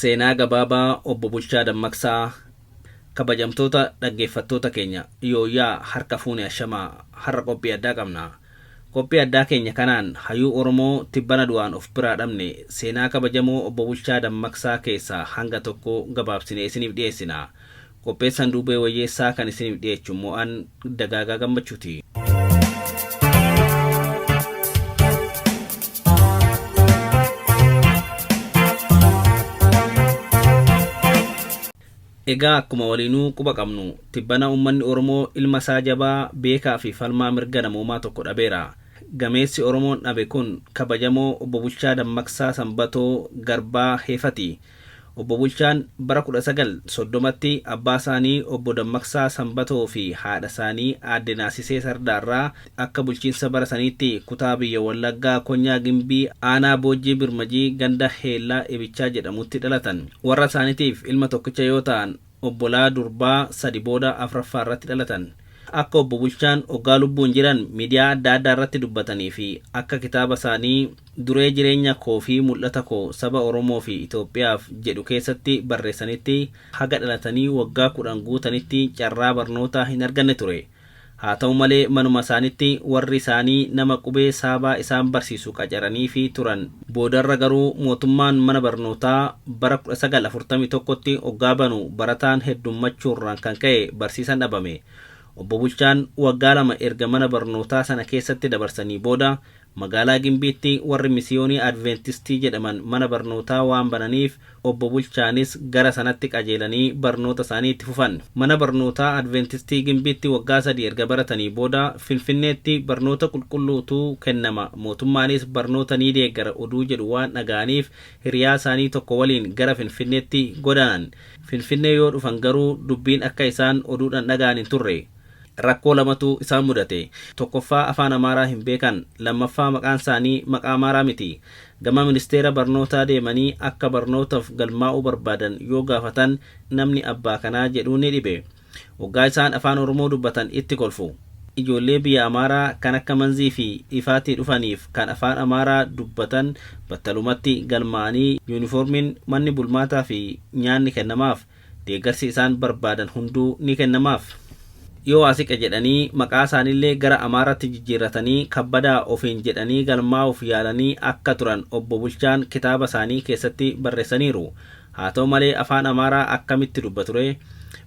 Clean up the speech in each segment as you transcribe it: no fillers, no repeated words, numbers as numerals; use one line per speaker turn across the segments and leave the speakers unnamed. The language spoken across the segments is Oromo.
Seenaa gabaabaa obbo Bulchaa Dammaqsaa. Kabajamtoota dhaggeeffattoota keenya yooyaa harka fuune ashamaa har'a qophii addaa qabna. Qophii addaa keenya kanaan hayyuu Oromoo tibbana du'aan of biraa dhabne seenaa kabajamoo obbo Bulchaa Dammaqsaa keessaa hanga tokko gabaabsinee isiniif dhiyeessina. Qopheessaan Duubee Wayyeessaa kan isiniif dhiyeessu mo'an Dagaagaa Gammachuuti. Egaa akkuma waliinuu quba qabnu tibbana uummanni Oromoo ilma isaa jabaa beekaa fi falmaa mirga namoomaa tokko dhabeera. Gameessi Oromoon dhabe kun kabajamoo obbo Bulchaa Dammaqsaa Sanbatoo Garbaa Heefati. Obbo Bulchaan bara 1930tti abbaa isaanii obbo Dammaqsaa Sanbatoo fi haadha isaanii aadde Naasisee Sardaarraa akka bulchiinsa bara saniitti kutaa biyya Wallaggaa Konyaa Gimbii aanaa Boojjii Birmajii ganda Heellaa Ibichaa jedhamutti dhalatan. Warra isaaniitiif ilma tokkicha yoo ta'an obbolaa durbaa sadi booda afraffaa irratti dhalatan. Akka obbo Bulchaan oggaa lubbuun jiran miidiyaa adda addaa irratti dubbatanii fi akka kitaaba isaanii duree jireenya koo fi mul'ata koo saba Oromoo fi Itoophiyaaf jedhu keessatti barreessanitti haga dhalatanii waggaa 10 guutanitti carraa barnootaa hin arganne ture. Haa ta'u malee manuma isaanitti warri isaanii nama qubee saabaa isaan barsiisu qacaranii fi turan. Boodarra garuu mootummaan mana barnootaa bara 1941tti oggaa banu barataan heddummachuurraan kan ka'e barsiisan dhabame. Obbo Bulchaan waggaa 2 erga mana barnootaa sana keessatti dabarsanii booda magaalaa Gimbiitti warri misiyoonii Adventistii jedhaman mana barnootaa waan bananiif obbo Bulchaanis gara sanatti qajeelanii barnoota isaanii itti fufan. Mana barnootaa Adventistii Gimbiitti waggaa 3 erga baratanii booda Finfinneetti barnoota qulqulluutu kennama. Mootummaanis barnoota ni deeggara oduu jedhu waan dhaga'aniif hiriyaa isaanii tokko waliin gara Finfinneetti godaanan. Finfinnee yoo dhufan garuu dubbiin akka isaan oduudhaan dhaga'an hin turre. Rakkoo lamatu isaan mudate. Tokkoffaa afaan Amaaraa hin beekan, lammaffaa maqaan isaanii maqaa Amaaraa miti. Gama ministeera barnootaa deemanii akka barnootaaf galmaa'uu barbaadan yoo gaafatan namni abbaa kanaa jedhuu ni dhibe. Waggaa isaan afaan Oromoo dubbatan itti kolfu. Ijoollee biyya Amaaraa kan akka Manzii fi Ifaatii dhufaniif kan afaan Amaaraa dubbatan battalumatti galmaa'anii yuunifoormiin manni bulmaataa fi nyaanni kennamaaf. Deeggarsi isaan barbaadan hunduu ni kennamaaf. Yoo asiqa jedhanii maqaa isaaniillee gara Amaaraatti jijjiirratanii kabbadaa ofiin jedhanii galmaa'uuf yaalanii akka turan obbo Bulchaan kitaaba isaanii keessatti barreessaniiru. Haa ta'u malee afaan Amaaraa akkamitti dubbature?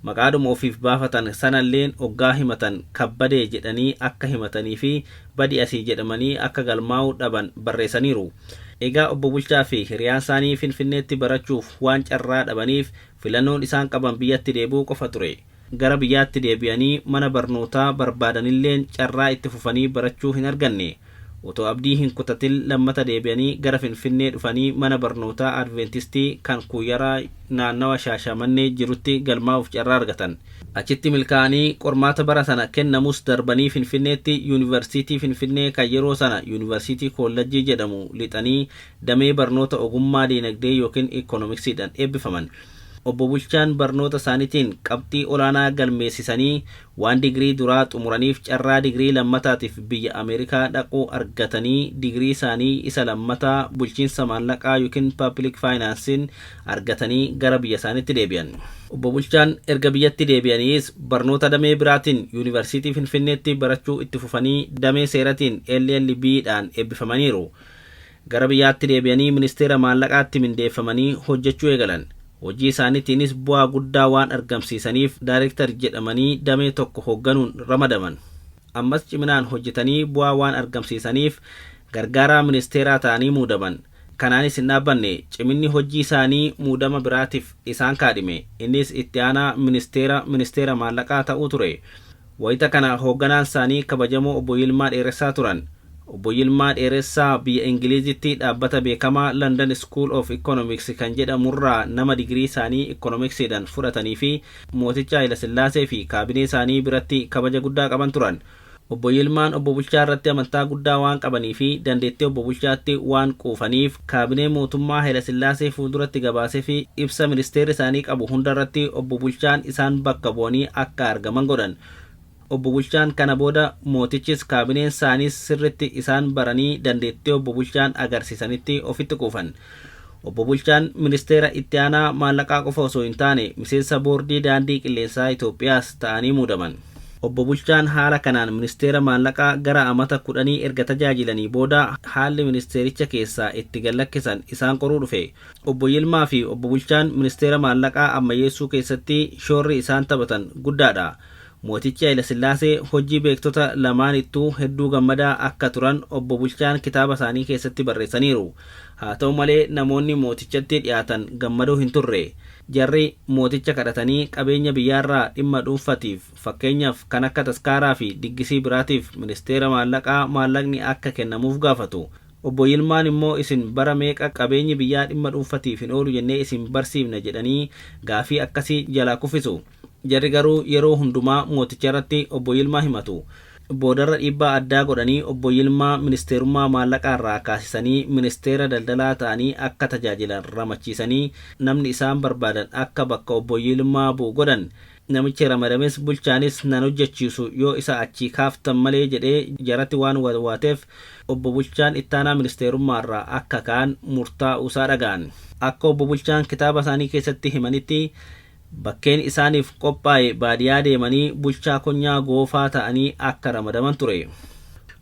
Maqaadhuma ofiif baafatan sanalleen oggaa himatan kabbadee jedhanii akka himatanii fi badi asii jedhamanii akka galmaa'uu dhaban barreessaniiru. Egaa obbo Bulchaa fi hiriyaan isaanii Finfinneetti barachuuf waan carraa dhabaniif filannoon isaan qaban biyyatti deebi'uu qofa ture. Gara biyyaatti deebi'anii mana barnootaa barbaadanilleen carraa itti fufanii barachuu hin arganne. Otoo abdii hin kutatin lammata deebi'anii gara Finfinnee dhufanii mana barnootaa Adventistii kan Kuyyaraa naannawa Shaashamannee jirutti galmaa'uuf carraa argatan. Achitti milkaa'anii qormaata bara sana kennamus darbanii Finfinneetti Yuunivarsiitii Finfinnee kan yeroo sana Yuunivarsiitii Koolleejjii jedhamu lixanii damee barnoota ogummaa diinagdee yookiin Ikoonomiksiidhaan eebbifaman. Obbo Bulchaan barnoota isaaniitiin qabxii olaanaa galmeessisanii waan digirii duraa xumuraniif carraa digirii lammataatiif biyya Ameerikaa dhaquu argatanii digirii isaanii isa lammataa bulchiinsa maallaqaa yookiin Public Finance'n argatanii gara biyya isaaniitti deebi'an. Obbo Bulchaan erga biyyatti deebi'aniis barnoota damee biraatiin Yuunivarsiitii Finfinneetti barachuu itti fufanii damee seeratiin LLB'dhaan eebbifamaniiru. Gara biyyaatti deebi'anii ministeera maallaqaatti mindeeffamanii hojjechuu eegalan. Hojii isaaniitiinis bu'aa guddaa waan argamsiisaniif daayireektar jedhamanii damee tokko hoogganuun ramadaman. Ammas ciminaan hojjetanii bu'aa waan argamsiisaniif gargaaraa ministeeraa ta'anii muudaman. Kanaanis hin dhaabbanne ciminni hojii isaanii muudama biraatiif isaan kaadhime. Innis itti aanaa ministeera maallaqaa ta'uu ture. Wayita kana hoogganaan isaanii kabajamoo obbo Yilmaa Dheeressaa turan. Obbo Yilmaa Dheeressaa biyya Ingilizitti dhaabbata beekamaa London School of Economics kan jedhamurraa nama digirii isaanii Economicsiidhaan fudhatanii fi mooticha Haayile Sillaasee fi kaabinee isaanii biratti kabaja guddaa qaban turan. Obbo Yilmaan obbo Bulchaa irratti amantaa guddaa waan qabanii fi dandeettii obbo Bulchaatti waan quufaniif kaabinee mootummaa Haayile Sillaasee fuulduratti gabaasee fi ibsa ministeerri isaanii qabu hundarratti obbo Bulchaan isaan bakka bu'anii akka argaman godhan. Obbo Bulchaan kana booda mootichis kaabineen isaaniis sirritti isaan baranii dandeettii obbo Bulchaan agarsiisanitti ofitti quufan. Obbo Bulchaan ministeera itti aanaa maallaqaa qofa osoo hin taane miseensa boordii daandii qilleensaa Itoophiyaas ta'anii muudaman. Obbo Bulchaan haala kanaan ministeera maallaqaa gara amata 10 erga tajaajilanii booda haalli ministeericha keessaa itti gallakkisan isaan qoruu dhufe. Obbo Yilmaa fi Obbo Bulchaan ministeera maallaqaa ammayyeessuu keessatti shoorri isaan taphatan guddaadha. Mootichi Haayile Sillaasee hojii beektota lamaanittuu hedduu gammadaa akka turan Obbo Bulchaan kitaaba isaanii keessatti barreessaniiru. Haa ta'u malee namoonni mootichatti dhiyaatan gammadoo hin turre. Jarri mooticha kadhatanii qabeenya biyyaarraa dhimma dhuunfatiif fakkeenyaaf kan akka taskaaraa fi diggisii biraatiif ministeera maallaqaa maallaqni akka kennamuuf gaafatu. Obbo Yilmaan immoo isin bara meeqa qabeenyi biyyaa dhimma dhuunfatiif hin oolu jennee isin barsiifna jedhanii gaafii akkasii jalaa kuffisu. Jarri garuu yeroo hundumaa mooticha irratti Obbo Yilmaa himatu. Boodarra dhiibbaa addaa godhanii Obbo Yilmaa ministeerummaa maallaqaa irraa kaasisanii ministeera daldalaa ta'anii akka tajaajilan ramachiisanii namni isaan barbaadan akka bakka Obbo Yilmaa bu'u godhan. Namichi ramadames Bulchaanis nan hojjechiisu yoo isa achii kaaftan malee jedhee jaratti waan walwaateef Obbo Bulchaan ittaanaa ministeerummaa irraa akka ka'an murtaa'uusaa dhaga'an. Akka Obbo Bulchaan kitaaba isaanii keessatti himanitti bakkeen isaaniif qophaa'e baadiyyaa deemanii bulchaa konyaa goofaa ta'anii akka ramadaman ture.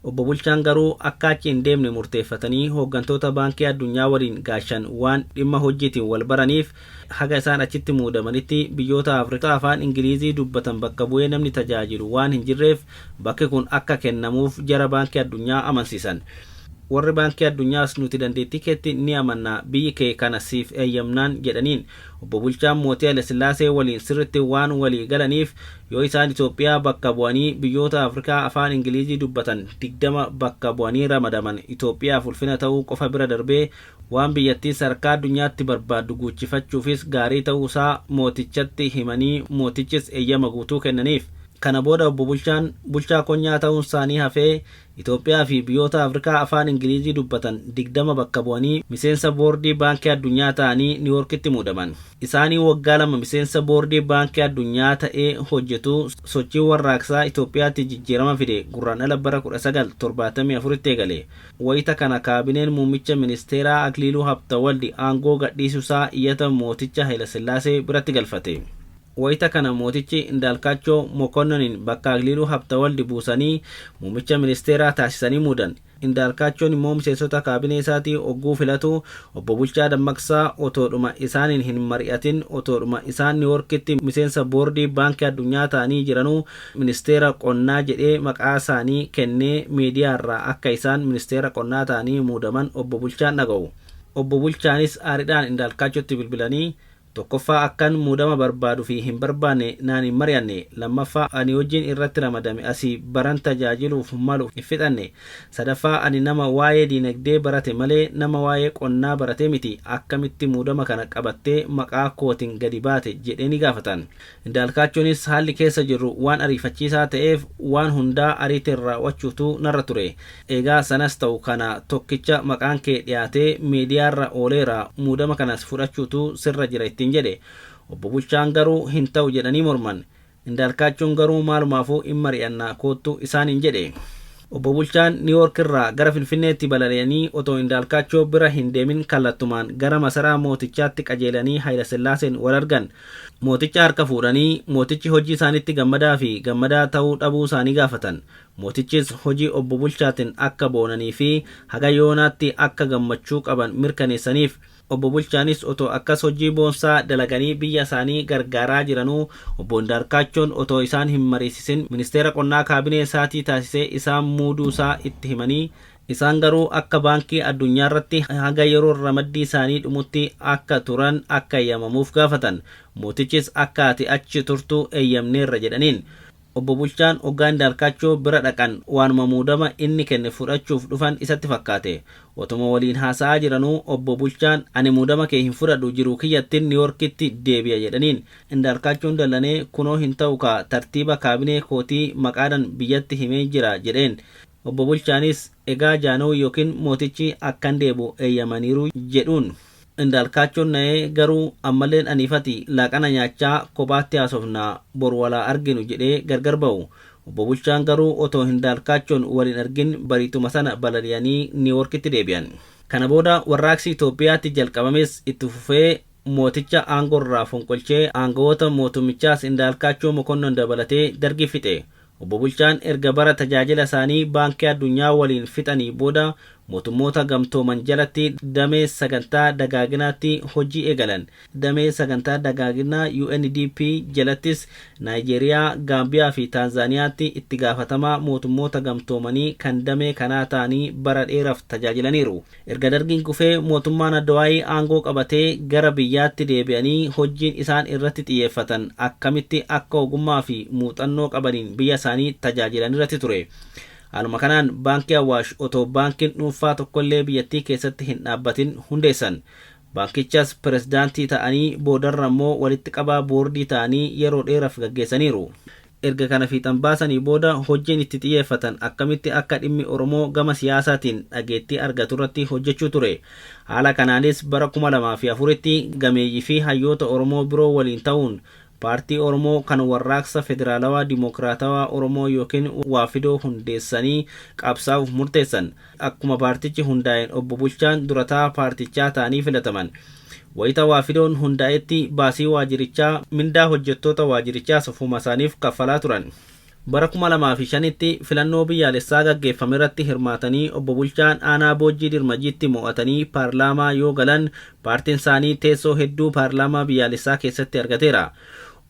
Obbo Bulchaan garuu akka achi hin deemne murteeffatanii hooggantoota baankii addunyaa waliin gaashan waan dhimma hojiitiin wal baraniif haga isaan achitti muudamanitti biyyoota Afrikaa afaan Ingilizii dubbatan bakka bu'ee namni tajaajilu waan hin jirreef bakki kun akka kennamuuf jara baankii addunyaa amansiisan. Warri baankii addunyaas nuti dandeettii keetti ni amanna biyyi kee kana siif eeyyamnaan jedhaniin. Obbo Bulchaan mootii Haayile Sillaasee waliin sirritti waan walii galaniif yoo isaan Itoophiyaa bakka bu'anii biyyoota Afrikaa afaan Ingilizii dubbatan 20 bakka bu'anii ramadaman Itoophiyaaf ulfina ta'uu qofa bira darbee waan biyyattii sadarkaa addunyaatti barbaaddu guuchifachuufis gaarii ta'uusaa mootichatti himanii mootichis eeyyama guutuu kennaniif. Kana booda Obbo Bulchaan bulchaa konyaa ta'uun isaanii hafee Itoophiyaa fi biyyoota Afrikaa afaan Ingilizii dubbatan 20 bakka bu'anii miseensa boordii baankii addunyaa ta'anii Niiwuorkitti muudaman. Isaanii waggaa 2 miseensa boordii baankii addunyaa ta'ee hojjetu sochii warraaqsaa Itoophiyaatti jijjiirama fide gurraandhala bara 1974tti eegale. Wayita kana kaabineen muummicha ministeeraa Akiliiluu Habtawaldi aangoo gadhiisuusaa iyyata mooticha Haayile Sillaasee biratti galfate. Wayita kana mootichi Indaalkaachoo Mokonnonin bakka Akiliiluu Habtawaldi buusanii muummicha ministeeraa taasisanii muudan. Indaalkaachoon immoo miseensota kaabinee isaatii ogguu filatu Obbo Bulchaa Dammaqsaa otoodhuma isaaniin hin mari'atin otoodhuma isaan Niiwuorkitti miseensa boordii baankii addunyaa ta'anii jiranuu ministeera qonnaa jedhee maqaa isaanii kennee miidiyaa irraa akka isaan ministeera qonnaa ta'anii muudaman Obbo Bulchaan dhaga'u. Obbo Bulchaanis aariidhaan Indaalkaachotti bilbilanii tokkoffaa akkan muudama barbaadu fi hin barbaanne naan hin mari'anne, lammaffaa ani wajjin irratti ramadame asii baran tajaajiluuf malu hin fixanne, sadaffaa ani nama waa'ee diinagdee barate malee nama waa'ee qonnaa barate miti, akkamitti muudama kana qabattee maqaa kootiin gadi baate jedhee ni gaafatan. Indaalkaachoonis haalli keessa jirru waan ariifachiisaa ta'eef waan hundaa ariitiin raawwachuutu narra ture. Egaa sanas ta'u kana tokkicha maqaan kee dhiyaatee miidiyaarra ooleera, muudama kanas fudhachuutu sirra jira ittiin jedhe. Obbo Bulchaan garuu hin ta'u jedhanii morman. Indaalkaachoon garuu maalumaafuu hin mari'annaa koottu isaaniin jedhe. Obbo Bulchaan Niiwuork irraa gara Finfinneetti balali'anii otoo Indaalkaachoo bira hin deemin kallattumaan gara masaraa mootichaatti qajeelanii Haayile Sillaaseen wal argan. Mooticha harka fuudhanii mootichi hojii isaanitti gammadaa fi gammadaa ta'uu dhabuu isaanii gaafatan. Mootichis hojii Obbo Bulchaatiin akka boonanii fi haga yoonaatti akka gammachuu qaban mirkaneessaniif. Obbo Bulchaanis otoo akkas hojii boonsaa dalaganii biyya isaanii gargaaraa jiranuu Obbo Indaalkaachoon otoo isaan hin mariisisin ministeera qonnaa kaabinee isaatii taasisee isaan muuduu isaa itti himanii, isaan garuu akka baankii addunyaa irratti haga yeroo ramaddii isaanii dhumutti akka turan akka eeyyamamuuf gaafatan. Mootichis akka ati achi turtu eeyyamneerra jedhaniin. Obbo Bulchaan hoggaa Indaalkaachoo bira dhaqan waanuma muudama inni kenne fudhachuuf dhufan isatti fakkaate. Otuma waliin haasa'aa jiranuu Obbo Bulchaan ani muudama kee hin fudhadhu jiruu kiyyattiin Niiwuorkitti deebi'a jedhaniin. Indaalkaachoon dallanee kunoo hin ta'u ka tartiiba kaabinee kootii maqaadhaan biyyatti himee jira jedheen. Obbo Bulchaanis egaa jaanoo yookiin mootichi akkan deebu eeyyamaniiru jedhuun. Indaalkaachoon na'ee garuu ammalleen aniifati laaqana nyaachaa kophaatti haasofnaa bor walaa arginu jedhee gargar ba'u. Obbo Bulchaan garuu otoo hin daalkaachoon waliin argin bariituma sana balali'anii Niiworkitti deebi'an. Kana booda warraaqsi Itoophiyaatti jalqabames itti fufee mooticha aangorraa fonqolchee aangawoota mootummichaas Indaalkaachoo Mokonnon dabalatee Dargii fixe. Obbo Bulchaan erga bara tajaajila isaanii baankii addunyaa waliin fixanii booda mootummoota gamtooman jalatti damee sagantaa dagaaginaatti hojii eegalan. Damee sagantaa dagaaginaa UNDP jalattis Naayijeeriyaa, Gaambiyaa fi Taanzaaniyaatti itti gaafatamaa mootummoota gamtoomanii kan damee kanaa ta'anii bara dheeraaf tajaajilaniiru. Erga Dargiin kufee mootummaan Addawaayii aangoo qabatee gara biyyaatti deebi'anii hojiin isaan irratti xiyyeeffatan akkamitti akka ogummaa fi muuxannoo qabaniin biyya isaanii tajaajilan irratti ture. Haaluma kanaan baankii Awaash otoo baankiin dhuunfaa tokkollee biyyattii keessatti hin dhaabbatin hundeessan. Baankichas pirezidaantii ta'anii boodarra immoo walitti qabaa boordii ta'anii yeroo dheeraaf gaggeessaniiru. Erga kana fiixan baasanii booda hojiin itti xiyyeeffatan akkamitti akka dhimmi Oromoo gama siyaasaatiin dhageettii argatu irratti hojjechuu ture. Haala kanaanis bara 2004tti gameeyyii fi hayyoota Oromoo biroo waliin ta'uun paartii Oromoo kan warraaqsa federaalawaa dimokiraatawaa Oromoo yookiin Waafidoo hundeessanii qabsaa'uuf murteessan. Akkuma paartichi hundaa'een Obbo Bulchaan durataa paartichaa ta'anii filataman. Wayita Waafidoon hundaa'etti baasii waajirichaa mindaa hojjettoota waajirichaas ofuma isaaniif kaffalaa turan. Bara 2005tti filannoo biyyaalessaa gaggeeffame irratti hirmaatanii Obbo Bulchaan aanaa Boojjii Dirmajiitti mo'atanii paarlaamaa yoo galan paartiin isaanii teessoo hedduu paarlaamaa biyyaalessaa keessatti argateera.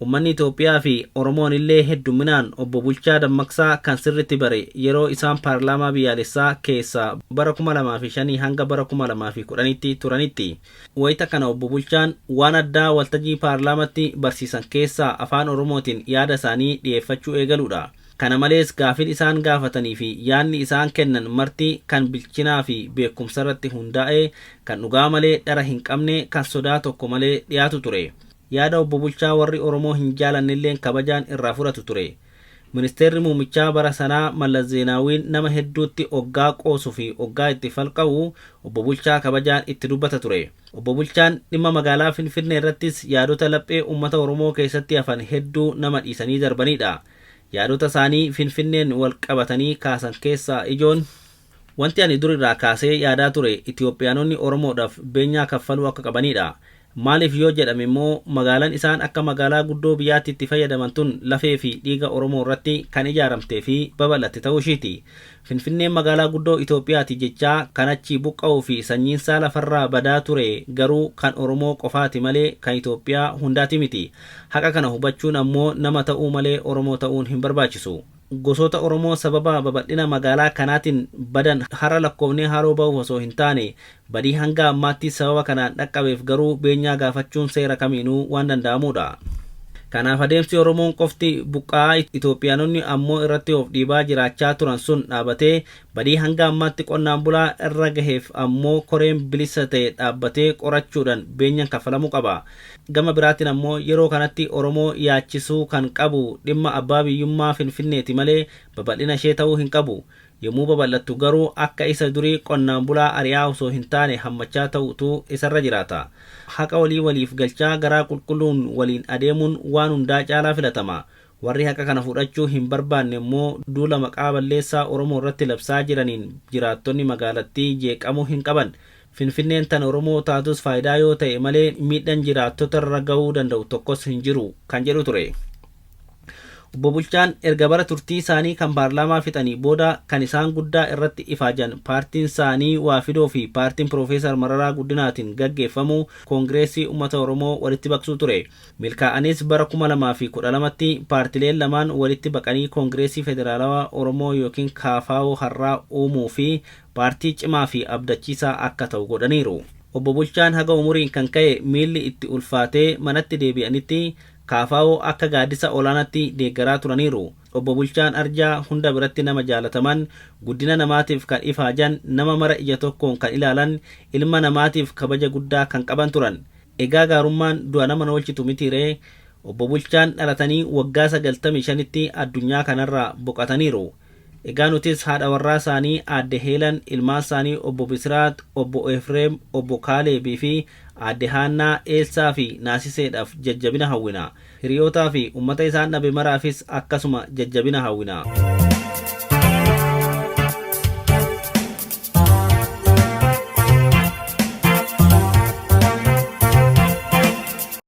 Uummanni Itoophiyaa fi Oromoon illee hedduminaan Obbo Bulchaa Dammaqsaa kan sirritti bare yeroo isaan paarlaamaa biyyaalessaa keessa bara 2005 hanga bara 2010tti turanitti. Wayita kana Obbo Bulchaan waan addaa waltajjii paarlaamatti barsiisan keessaa afaan Oromootiin yaada isaanii dhiyeeffachuu eegaluudha. Kana malees gaaffiin isaan gaafatanii fi yaadni isaan kennan marti kan bilchinaa fi beekumsa irratti hundaa'e, kan dhugaa malee dhara hin qabne, kan sodaa tokko malee dhiyaatu ture. Yaada Obbo Bulchaa warri Oromoo hin jaalannelleen kabajaan irraa fudhatu ture. Ministeerri muumichaa bara sanaa Mallas Zeenaawiin nama hedduutti oggaa qoosuu fi oggaa itti falqa'u Obbo Bulchaa kabajaan itti dubbata ture. Obbo Bulchaan dhimma magaalaa Finfinnee irrattis yaadota laphee uummata Oromoo keessatti hafan hedduu nama dhiisanii darbanidha. Yaadota isaanii Finfinneen wal qabatanii kaasan keessaa ijoon wanti ani dur irraa kaasee yaadaa ture Itoophiyaanonni Oromoodhaaf beenyaa kaffaluu akka qabanidha. Maaliif yoo jedhame immoo magaalaan isaan akka magaalaa guddoo biyyaatti itti fayyadaman tun lafee fi dhiiga Oromoo irratti kan ijaaramtee fi babal'atte ta'uu ishiiti. Finfinneen magaalaa guddoo Itoophiyaati jechaa kan achi buqqa'uu fi sanyiinsaa lafarraa badaa ture garuu kan Oromoo qofaati malee kan Itoophiyaa hundaati miti. Haqa kana hubachuun ammoo nama ta'uu malee Oromoo ta'uun hin barbaachisu. Gosoota Oromoo sababa babal'ina magaalaa kanaatiin badan hara lakkoofnee haroo ba'uuf osoo hin taane badii hanga ammaatti sababa kanaan dhaqqabeef garuu beenyaa gaafachuun seera kamiinuu waan danda'amudha. Kanaaf adeemsi Oromoon qofti buqqa'aa Itoophiyaanonni ammoo irratti of dhiibaa jiraachaa turan sun dhaabatee badii hanga ammaatti qonnaan bulaa irra gaheef ammoo koreen bilisa ta'e dhaabbatee qorachuudhaan beenyaan kaffalamuu qaba. Gama biraatiin ammoo yeroo kanatti Oromoo yaachisuu kan qabu dhimma abbaa biyyummaa Finfinneeti malee babal'ina ishee ta'uu hin qabu. Yommuu babal'attu garuu akka isa durii qonnaan bulaa ari'aa osoo hin taane hammachaa ta'utu isarra jiraata. Haqa waliif galchaa garaa qulqulluun waliin adeemuun waan hundaa caalaa filatama. Warri haqa kana fudhachuu hin barbaanne immoo duula maqaa balleessaa Oromoo irratti labsaa jiraniin jiraattonni magaalattii jeeqamuu hin qaban. Finfinneen tan Oromoo taatus faayidaa yoo ta'e malee miidhaan jiraattota irra gahuu danda'u tokkos hin jiru kan jedhu ture. Obbo Bulchaan erga bara turtii isaanii kan paarlaamaa fixanii booda kan isaan guddaa irratti ifaajan paartiin isaanii Waafidoo fi paartiin Piroofeesar Mararaa Guddinaatiin gaggeeffamu Koongireesii Uummata Oromoo walitti baqsuu ture. Milkaa'anis bara 2012tti paartileen lamaan walitti baqanii Koongireesii Federaalawaa Oromoo yookiin KFO har'aa uumuu fi paartii cimaa fi abdachiisaa akka ta'u godhaniiru. Obbo Bulchaan haga umuriin kan ka'e miilli itti ulfaatee manatti deebi'anitti KFO akka gaaddisa olaanaatti deeggaraa turaniiru. Obbo Bulchaan arjaa hunda biratti nama jaalataman, guddina namaatiif kan ifaajan, nama mara ija tokkoon kan ilaalan, ilma namaatiif kabaja guddaa kan qaban turan. Egaa gaarummaan du'a nama oolchitu mitiiree. Obbo Bulchaan dhalatanii waggaa 95tti addunyaa kanarraa boqotaniiru. Egaa nutis haadha warraa isaanii aadde Heelan, ilmaan isaanii obbo Bisiraat, obbo Efreem, obbo Kaaleebii fi aadde Haannaa, Eelsaa fi Naasiseedhaaf jajjabina hawwina. Hiriyootaa fi uummata isaan dhabe maraafis akkasuma jajjabina hawwina.